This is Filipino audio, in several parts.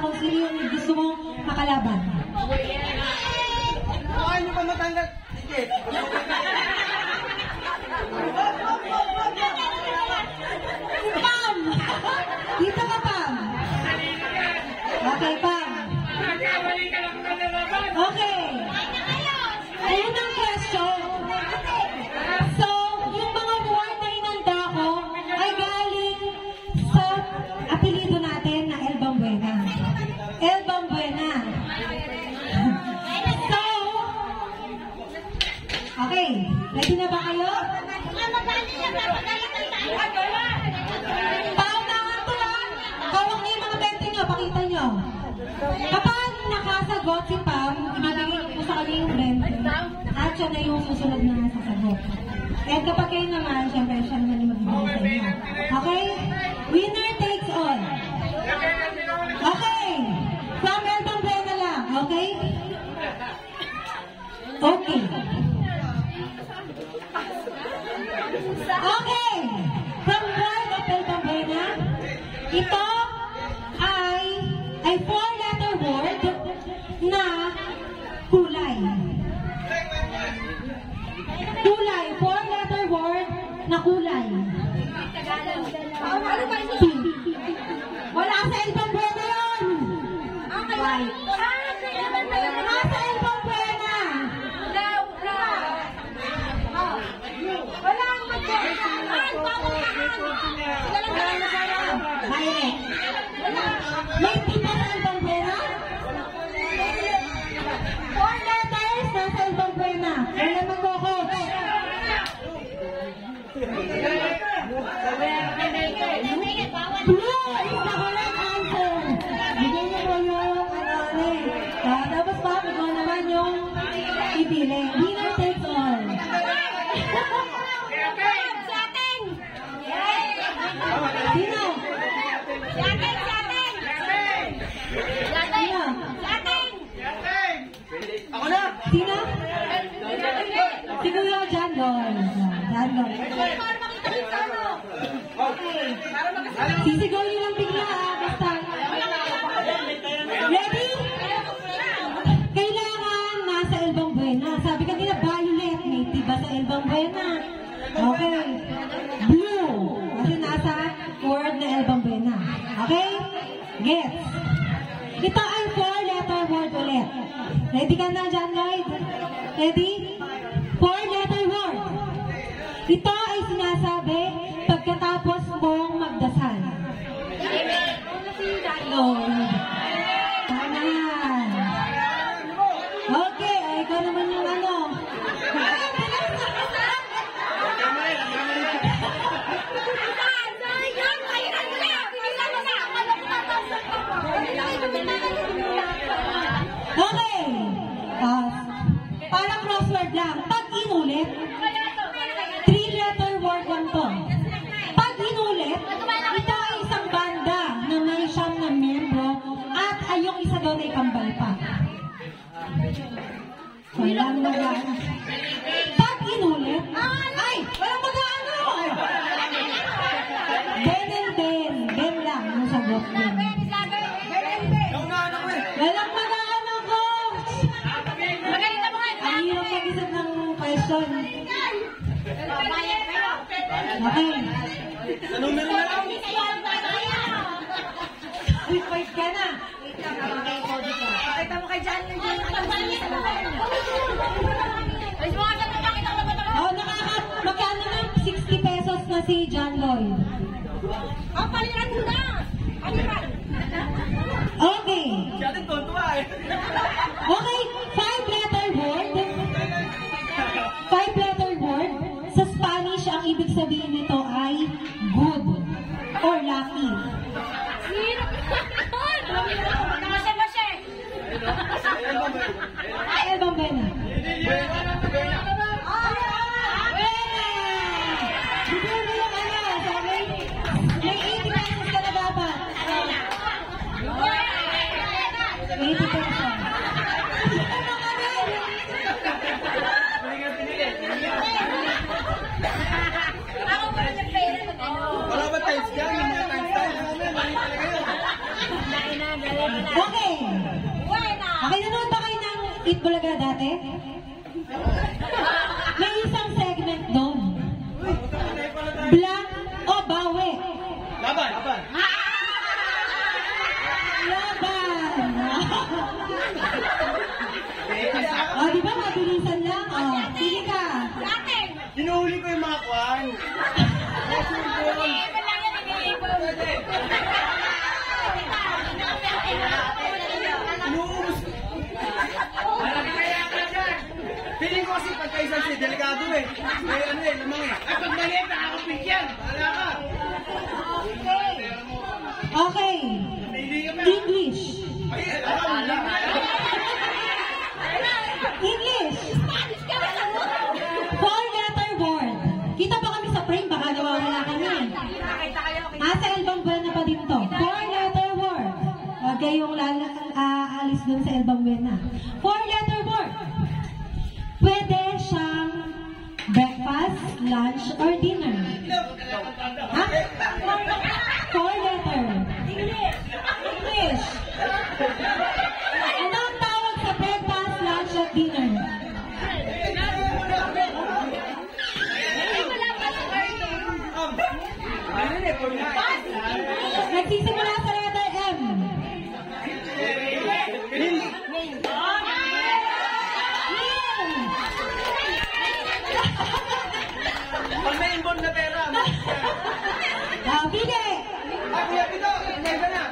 kung sino yung gusto mong makalaban. Ayaw nyo pa matanggal. Sige. Pam! Dito ka, Pam. Okay, Pam. Okay. Unang question. So, yung mga word na inanda ko ay galing sa apelido natin na El Bambuena. El Bambuena. So, okay. Ready na ba kayo? Paunahan to lang. Hawak niyo yung mga bente niyo. Pakita niyo. Kapag nakasagot si Pam, ibibigay ko sa kanya yung bente. At siya na yung susunod na sasagot. And kapag kayo naman, syempre siya naman yung magbibigay sa inyo. Okay? Winner takes all. Okay. From El Bambuena lang. Okay? Okay. Okay. From word of El Bambuena, ito ay 4-letter word na kulay. Kulay. 4-letter word na kulay. Wala sa El Bambuena yun. Nasa El Bambuena. Wala ang Violet. May tipa sa El Bambuena? 4 letters nasa El Bambuena. Wala mag-coach. Blue is the correct answer. Bigyan niyo po yung tapos pa, ikaw naman yung ipili. Winner takes all. Sino? Ako na! Sino? Siguro John Lloyd. John Lloyd. Sisigaw niyo lang bigla basta. Ready? Kailangan nasa El Bambuena. Sabi kanina violet, may tiba sa El Bambuena. Okay. Blue. Kasi nasa word na El Bambuena. Okay? Gets. Ito ay 4-letter word ulit. Ready ka na, John Lloyd? Ready? 4-letter word. Ito ay sinasabi pagkatapos mong magdasal. Lloyd. Tanan. Okay, ikaw naman yung ano. Okay. Parang crossword lang. Pag inulit, 3-letter word lang to. Pag inulit, ito ay isang banda na may siyam na membro at ay yung isa doon ay kambal pa. Walang mag-ano. Pag inulit, ay! Walang mag-ano! Ben and Ben. Ben lang ang sagot din. Walang mag-ano, coach! Ang hirap mag-isip ng question. Okay. Anong meron na lang? Wait ka na. Pakita mo kay John yung Magkano na? 60 pesos na si John Lloyd. paliran mo na! Paliran! Okay. Si atin tontuwa eh. Okay, 5-letter word. 5-letter word. Sa Spanish, ang ibig sabihin nito ay good or lucky. Sino? Nakasya ba siya? Ay, El Bambuena. Bigyan mo yung ano, sabi, may 80 pesos ka na dapat. Eat Bulaga dati? May isang segment doon. Blank o bawi? Laban, laban. Laban! O, di ba mabilisan lang? O, sige ka. Hinuhuli ko yung mga kwan. Inuubos. Feeling ko kasi pagkaisa siya, delikado eh. May ano eh, lamang eh. Ay, pag maliit, nakakapig yan. Bahala ka. Okay. English. English. Four-letter word. Kita ba kami sa frame? Baka nawawala kami. Sa Elbang Buena pa din to. Four-letter word. Huwag kayong aalis dun sa Elbang Buena. Four-letter word. Pwede siyang breakfast, lunch, or dinner. Ha? Four-letter. English. Ano ang tawag sa breakfast, lunch, at dinner? Nagsisimula sa letter M. Pag may inbound na pera, Bili! kuya Pito, nasa na.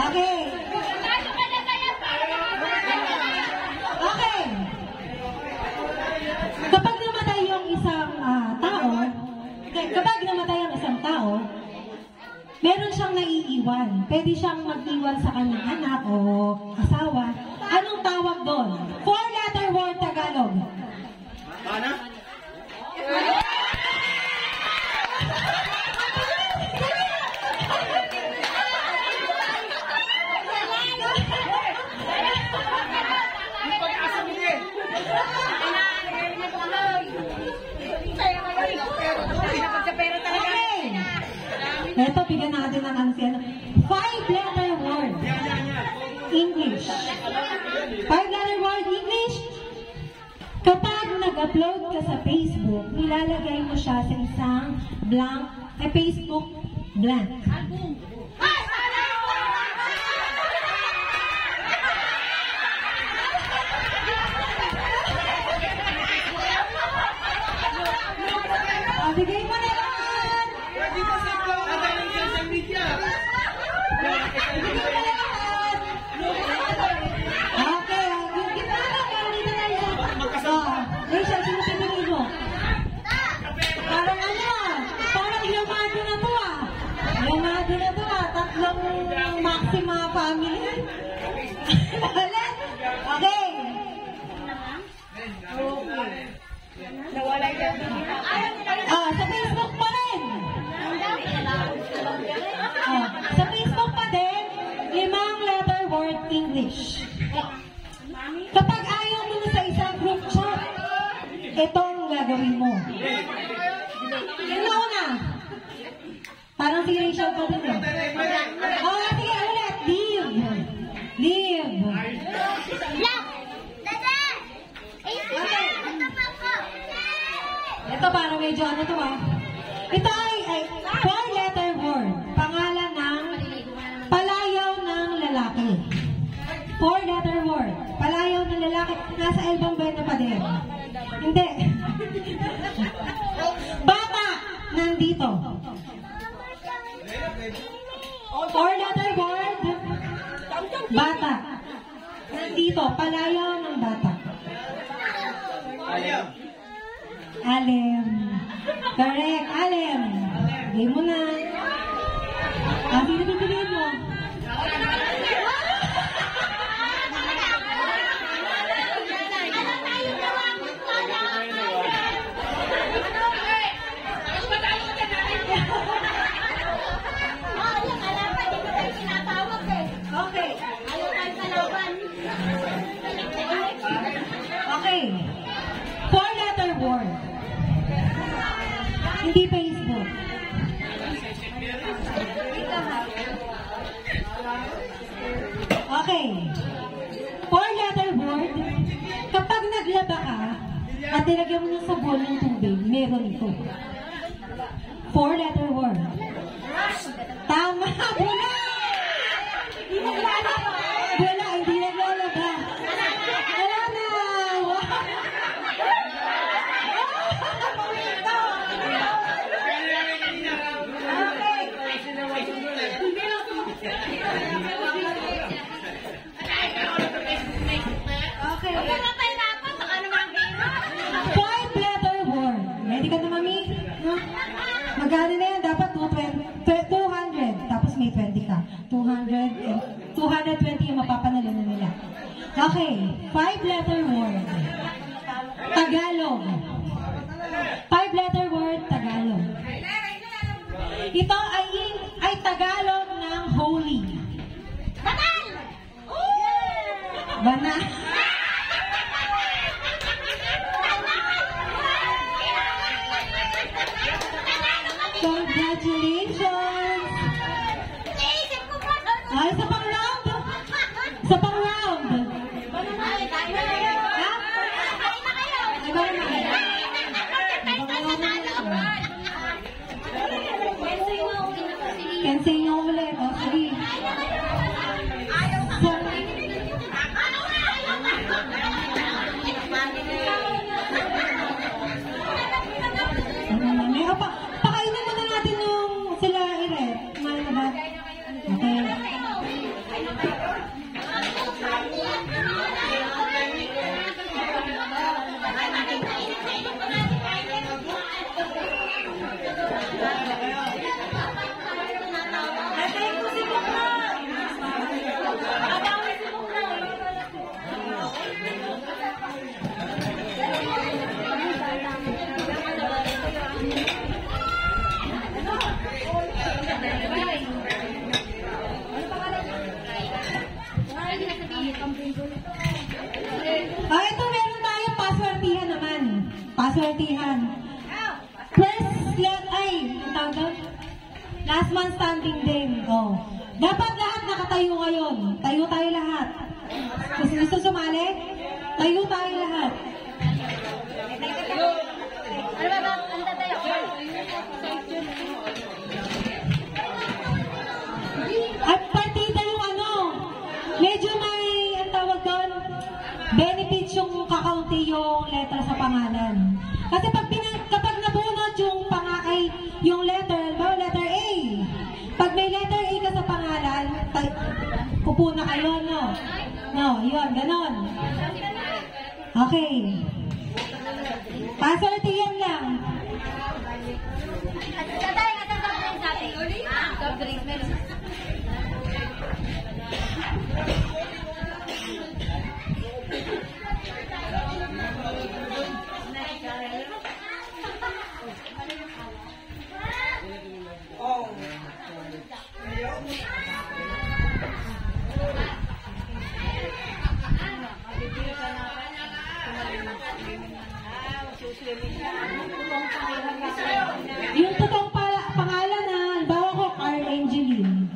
Okay. Okay. Kapag namatay yung isang tao, kapag namatay ang isang tao, meron siyang naiiwan. Pwede siyang mag-iwan sa kanyang anak o asawa. Anong tawag doon? Four-letter word Tagalog. Ano? Yung pag-asa mo eh. Okay. Ito, bigyan natin ng anciano. Five-letter word. English. Five-letter word English. Kapag nag-upload ka sa Facebook, nilalagay mo siya sa isang blank, Facebook blank. Bigay mo na yan! Pwede mo sa kadalang social media. Bigay mo na yan! Okay, yung gitara, dito na yan. Rachel, sino pinili mo? Parang parang Yamado na to Yamado na to tatlong Maxima family. Ulit? Okay. Sa Facebook pa rin. Sa Facebook pa din, 5-letter word English. Kapag ayaw mo sa isang group chat, itong gagawin mo. Yung nauna. Parang si Rachel pa din eh. Sige, ulit. Leave. Leave. Ito parang medyo ano to Ito ay 4-letter word. Pangalan ng palayaw ng lalaki. 4-letter word. Palayaw ng lalaki. Nasa Elbang Buena pa din. Hindi. Bata. Nandito. 4-letter word. Bata. Nandito. Palayaw ng bata. Alem. Correct. Alem. Game mo na. Sino pipiliin mo? Okay. Okay. 4-letter word. Hindi Facebook. at nilagyan mo ng sabon ng tubig, meron ito. 4-letter word. Tama! Bula! Bula, hindi naglalaba. Wala na! Okay. 5-letter word. Ready ka na, mami? No? Magkano na yan? Dapat 200. Tapos may 20 ka. 220 yung mapapanalo na nila. Okay. 5-letter word. Tagalog. 5-letter word, Tagalog. Ito ay Tagalog ng holy. Banal. Congratulations! Ay, isa pang round! Isa pang round! Ha? Ay, ba Kensay nyo ulit. O, sige. Pakainin muna natin yung sila i-rep. Mahal na ba? Okay. Ito meron tayong paswertihan naman. Paswertihan. Last man standing din. Oh. Dapat lahat nakatayo ngayon. Tayo tayo lahat. Kung gusto sumali, tayo tayo lahat. At partida yung medyo may, ang tawag doon, benefits yung kakaunti yung letter sa pangalan. Kasi kapag nabunot yung letter, letter A, pag may letter A ka sa pangalan, pupuna kayo, no? No, yun, ganon. Okay. Pasortihan lang. Yung totoong pangalan bawa ko, Carl Angeline.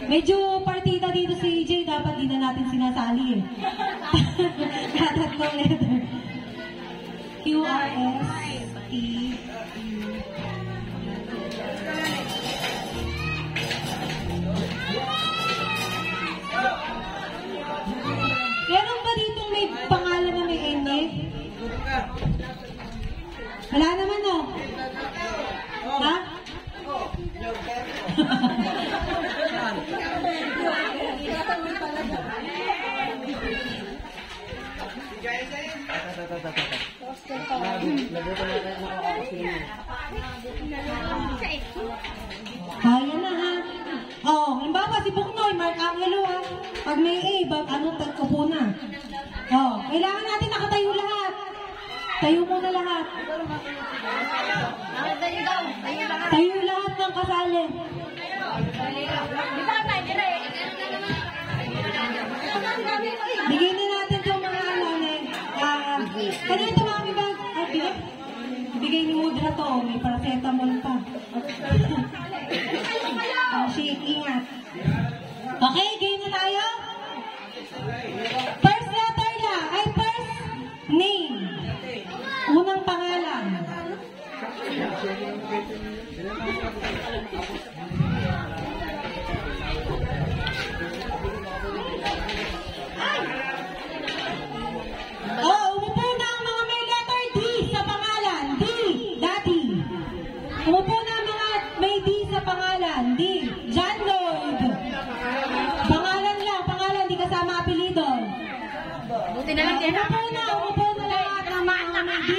Medyo partida dito si EJ, dapat di na natin sinasali eh. Katatlong letter. QRST. Meron ba dito may pangalan na may N eh? Wala naman oh. Ha? Kaya na ha. Oh, halimbawa si Buknoy, Mark Angelo ha. Pag may A, tagkupo na. Oh, kailangan natin nakatayo lahat. Tayo muna lahat. Tayo lahat ng kasali. Bigay na natin itong mga kanina tumami ba? Bigay ni Mudra to. May paracetamol pa. Shake, ingat. Okay, game na tayo? First letter na. Ay, first Umupo na ang mga may letter D sa pangalan. D, Daddy. Umupo na ang mga may D sa pangalan. D, John Lloyd. Pangalan, di kasama apelido. Buti na lang din. Umupo na lahat ng mga may D.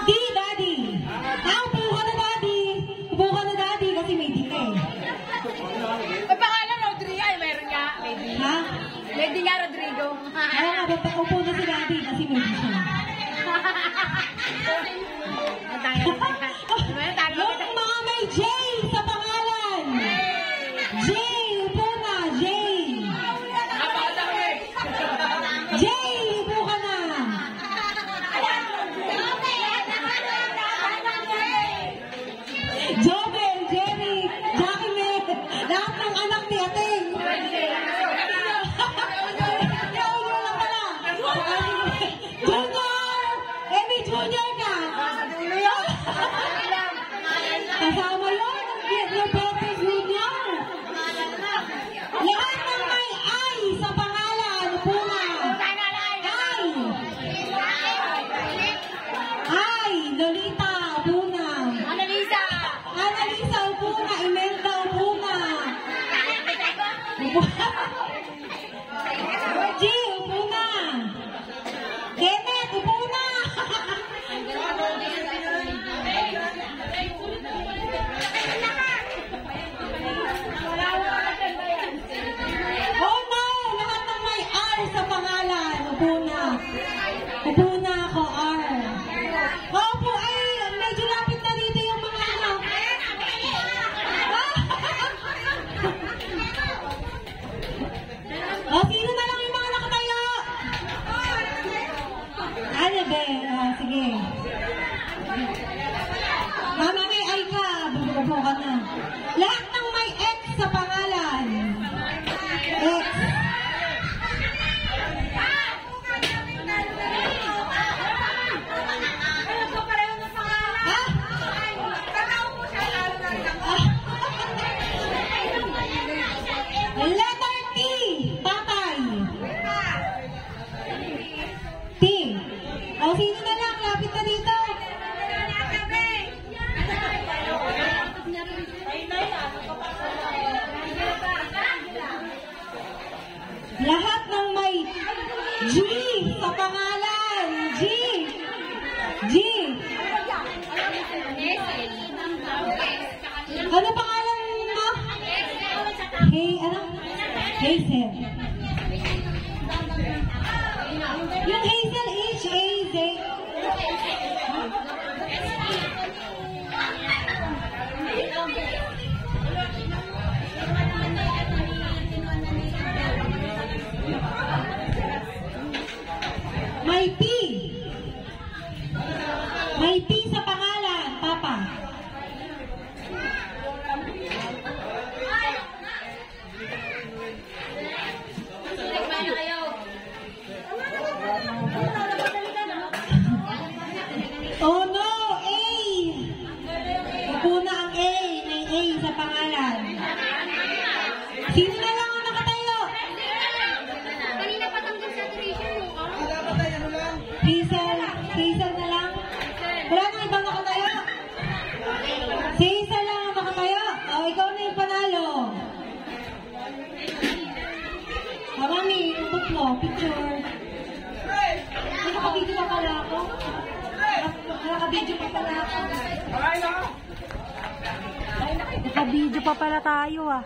D, Daddy. Upo ka na, Daddy. Upo ka na, Daddy, kasi may D ka eh. May pangalan, Rodrigo. Ay, meron nga. Ha? Lady nga, Rodrigo. Ayaw nga, upo na si Daddy kasi may D siya. Yung mga may J sa pangalan. J, upo na, J. J, upo ka na. Jobel, Jerry, Jackie May, lahat ng anak ni Ating. Naulo na pala. Junior! Amy Junior ka. Kasama yun. Yung Betis Junior. Lahat ng may I sa pangalan. Upo na. I, Lolita, upo na. Annalisa, upo na. Imelda, upo na. Upo na. G, upo na. Kenneth, upo na. Oh no! Lahat ng may R sa pangalan. Upo na. Upo na ako, R. Opo, ay, medyo lapit na dito yung mga ano. Sino na lang yung mga nakatayo? Ano be? Sige. Mama, may ay ka. Upo ka na. Lahat ng may X sa pangalan. X. Letter T. Tatay. T. Sino na lang? Lapit na dito. Lahat ng may G sa pangalan. G. G. Ano pangalan mo? Hey, ano? Hazel. Yung Hazel, H-A-Z. May P. May P sa pangalan, Papa. Oh no, A. Upo na ang A. May A sa pangalan. Sino na lang ang nakatayo? kanina pa tanggal sa tuition mo. Dapat ay ano lang. Hazel na lang. Wala nang ibang nakatayo. Si Hazel lang ang nakatayo. Ikaw na yung panalo. Mami, ikot mo. Picture. Nakabidyo pa pala ako. Nakabidyo pa pala ako. Nakabidyo pa pala tayo ah.